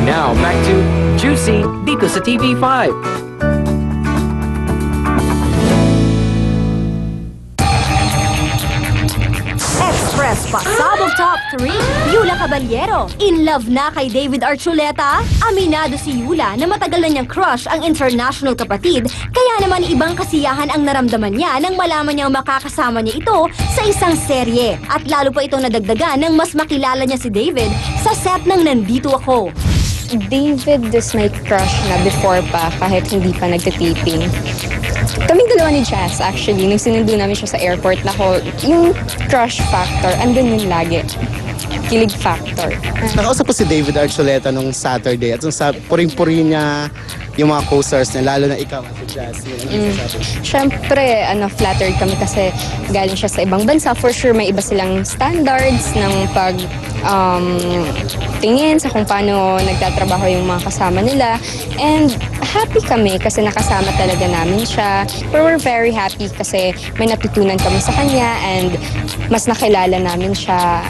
Now, back to Juicy dito sa TV5. Express Pasabog Top 3, Yula Caballero. In love na kay David Archuleta? Aminado si Yula na matagal na niyang crush ang international kapatid, kaya naman ibang kasiyahan ang naramdaman niya nang malaman niyang makakasama niya ito sa isang serye. At lalo pa itong nadagdagan nang mas makilala niya si David sa set ng Nandito Ako. David is my crush na before pa, kahit hindi pa nagtitaping. Kaming dalawa ni Jazz, actually, nung sinundo namin siya sa airport, yung crush factor, andun yun lagi. Kilig factor. Nakausap ko si David Archuleta nung Saturday at puring-puri niya yung mga co-stars niya, lalo na ikaw at si Jasmine. Siyempre, flattered kami kasi galing siya sa ibang bansa. For sure, may iba silang standards ng tingin sa kung paano nagtatrabaho yung mga kasama nila. And happy kami kasi nakasama talaga namin siya. But we're very happy kasi may natutunan kami sa kanya and mas nakilala namin siya.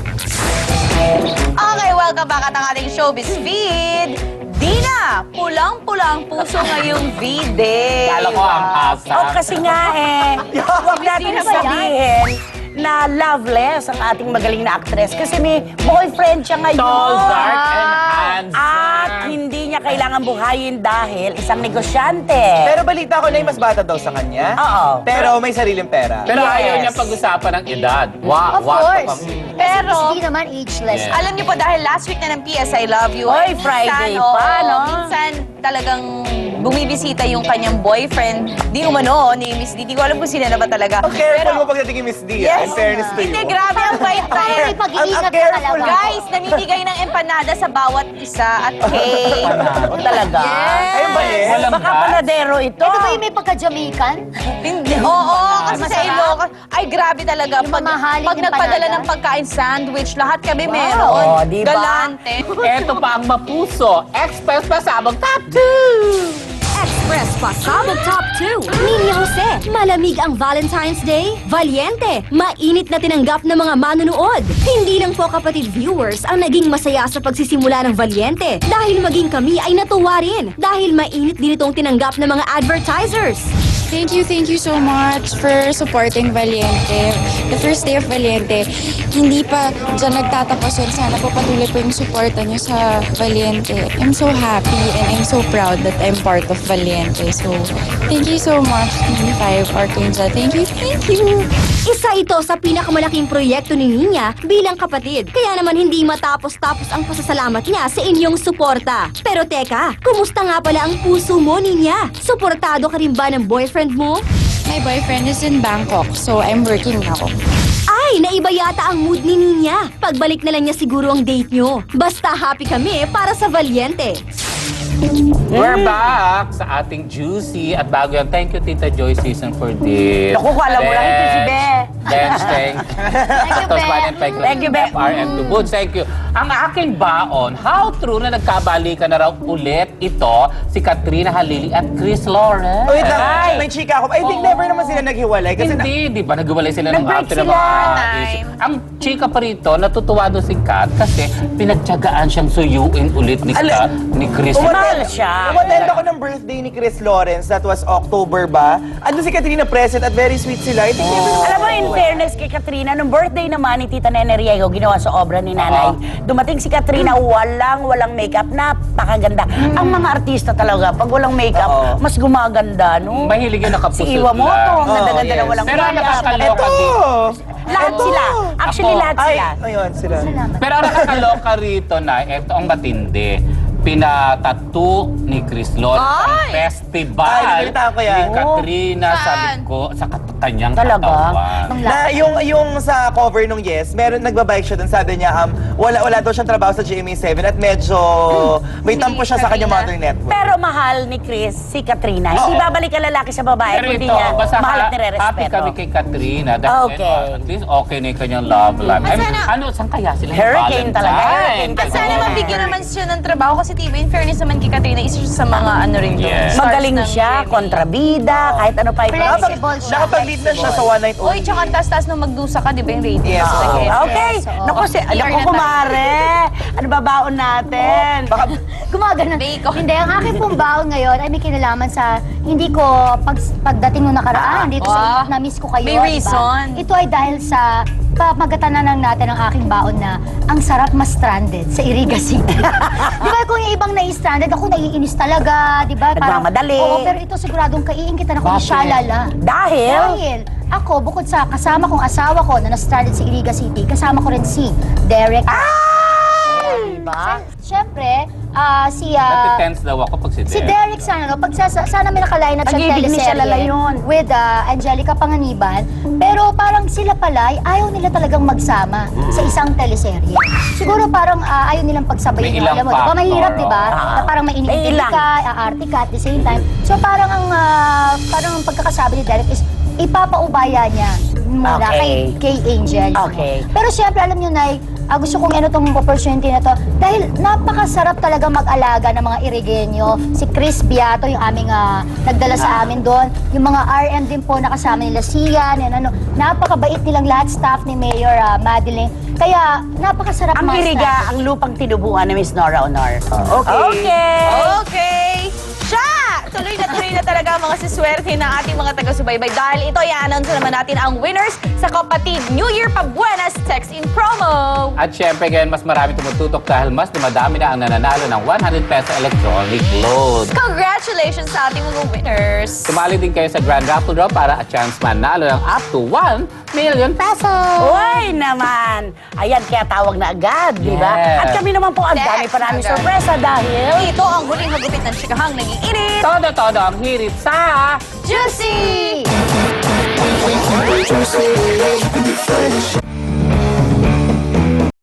Okay, welcome back at ang ating showbiz feed. Dina, pulang-pulang puso ngayong vide. Kala ko ang asa. O kasi nga huwag natin sabihin na loveless ang ating magaling na actress kasi may boyfriend siya ngayon. Tall, dark, and handsome. At hindi niya kailangan buhayin dahil isang negosyante. Pero balita ko na yung mas bata daw sa kanya. Oo. Pero may sariling pera. Pero Yes. ayaw niya pag-usapan ng edad. Of course. Pero, Hindi naman ageless. Yeah. alam niyo po, dahil last week na ng PS I Love You. Oy, eh, Friday minsan, pa, no? Minsan talagang bumibisita yung kanyang boyfriend. Di umano, ni Miss D. Di ko alam kung sino na ba talaga. Ang careful mo pagdating kay Miss D. Yes. In fairness to you. Hindi, grabe ang bait na Parang may pag-iingat Ang ka careful. talaga. Guys, namimigay ng empanada sa bawat isa at cake. Talaga? Yes. Ayun ba eh? Walang Baka gas. panadero ito. Ito ba yung may pagka-Jamaican? Hindi. Oo, kasi sa Masarap. Ilocos. Ay, grabe talaga. Yung mamahaling Pag nagpadala empanada. ng pagkain sandwich, lahat kami Oh, meron. di ba? Galante. Eto pa ang mapuso. Express Pasabog Top 2! Express Pasabog Top 2, Ninya Jose. Malamig ang Valentine's Day? Valiente, mainit na tinanggap ng mga manunood. Hindi lang po kapatid viewers ang naging masaya sa pagsisimula ng Valiente. Dahil maging kami ay natuwa rin. Dahil mainit din itong tinanggap ng mga advertisers. Thank you so much for supporting Valiente. The first day of Valiente, hindi pa dyan nagtatapos yun. Sana po patuloy po yung suporta niyo sa Valiente. I'm so happy and I'm so proud that I'm part of Valiente. So, thank you so much, TV5 Archangel. Thank you. Isa ito sa pinakamalaking proyekto ni Ninya bilang kapatid. Kaya naman hindi matapos-tapos ang pasasalamat niya sa inyong suporta. Pero teka, kumusta nga pala ang puso mo, Ninya? Suportado ka rin ba ng boyfriend mo? My boyfriend is in Bangkok, so I'm working now. Ay, naiba yata ang mood ni Ninya. Pagbalik na lang niya siguro ang date nyo. Basta happy kami para sa Valiente. We're back sa ating Juicy. At bago yan, thank you, Tita Joy Season, for this. Naku, kala mo lang ito si Be. Bench, thank you, Thank you, Be. FRM to Boots, thank you. Ang aking baon, how true na nagkabalikan na raw ulit ito si Katrina Halili at Chris Lawrence. Wait lang, may chika ako. I think never naman sila naghiwalay. Kasi Hindi, di ba? Naghiwalay sila ng Nag-break after ng sila. mga Time. issue. Ang chika pa rito, natutuwa doon si Kat kasi pinagtyagaan siyang suyuin ulit ni Chris. Mahal siya. umattend ako ng birthday ni Chris Lawrence. That was October ba? Andun si Katrina present at very sweet sila. I think never Alam mo, in fairness kay Katrina, nung birthday naman ni Tita Nene Riego, ginawa sa obra ni Nanay, dumating si Katrina, walang makeup, napakaganda. Ang mga artista talaga, pag walang makeup, mas gumaganda, no? Mahilig yung nakapusot Si Iwa Moto, ang lang. ganda-ganda na Yes. walang Pero ang makeup. nakakaloka Ito! dito. Lahat sila. Actually, Ako. lahat Ay, sila. ayun sila. Pero ang nakakaloka rito na, ito ang matindi. Pinatattoo ni Chris Lawrence ang festival Ay, nabalitaan ko yan. ni Katrina sa Saan? sa kanyang Talaga? katawan. Na yung sa cover nung Yes, meron nagbabike siya dun, sabi niya wala daw siyang trabaho sa GMA7 at medyo may tampo siya sa kanyang mother network. Pero mahal ni Chris, si Katrina. Hindi Oo. babalik ang lalaki sa babae, Pero kundi ito, niya basta mahal at happy nire-respeto. kami kay Katrina dahil Okay. at least okay na yung kanyang love life. At sana- Saan kaya sila? Hurricane talaga, hurricane At sana mabigyan naman siya ng trabaho kasi kasi TV, in fairness naman kay Katrina, isa siya sa mga ano rin yun. Yes. stars Magaling ng siya, GMA. kontrabida, kahit ano pa ito. Flexible siya. Nakapag-lead na siya sa One Night Uy, Only. tsaka ang taas-taas nung magdusa ka, di ba yung rating? Yes, Sa oo. guest. Okay. Yes, oo. Naku, naku, kumare. Ano ba baon natin? Gumagana. Bacon. Hindi, ang aking pong baon ngayon ay may kinalaman sa hindi ko pagdating nung nakaraan dito sa Wow. na-miss ko kayo. May diba? reason. Ito ay dahil sa pagkatanan natin ang aking baon na ang sarap ma-stranded sa Iriga City. Di ba kung yung ibang na-stranded, ako naiinis talaga, di ba? Nagmamadali. Oo, pero ito siguradong kaiingitan ako ni Bakit? Shalala. Dahil? Ako, bukod sa kasama kong asawa ko na na-stranded sa Iriga City, kasama ko rin si Derek. Diba? Siyempre, Nati-tense daw ako pag si Derek sana, no? Sana may nakaline up siyang Pag-ibig ni Shalala teleserye yun. with Angelica Panganiban. Pero parang sila pala, ayaw nila talagang magsama sa isang teleserye. Siguro parang ayaw nilang pagsabayin. May ilang Alam mo, diba? factor, Mahirap, di ba? oo. Na parang may May iniintindi ilang. ka, aarte ka at the same time. So parang ang pagkakasabi ni Derek is ipapaubaya niya muna Okay. kay Angel. Okay. Pero siyempre, alam nyo, Nay, gusto kong tong opportunity na to dahil napakasarap talaga mag-alaga ng mga Irigenyo. Si Chris Biato, yung aming nagdala sa amin doon. Yung mga RM din po nakasama nila, Sian, yan, ano. Napakabait nilang lahat, staff ni Mayor Madeline. Kaya, napakasarap Ang mga Iriga, staff. ang lupang tinubuan ni Miss Nora Honor. Okay. Okay! Siya! Tuloy na talaga ang mga siswerte ng ating mga taga-subaybay dahil ito i-announce naman natin ang winners sa Kapatid New Year Pabuenas Text-in Promo! At syempre, ngayon mas marami tumututok dahil mas dumadami na ang nananalo ng 100 peso electronic load. Congratulations sa ating mga winners! Sumali din kayo sa Grand Raffle Draw para a chance manalo ng up to 1 million pesos. Uy naman! Ayan, kaya tawag na agad, di ba? Yes. At kami naman po, ang dami pa namin Agad. sorpresa dahil... Ito ang huling hagupit ng chikahang nag-iinit! Todo ang hirit sa... Juicy!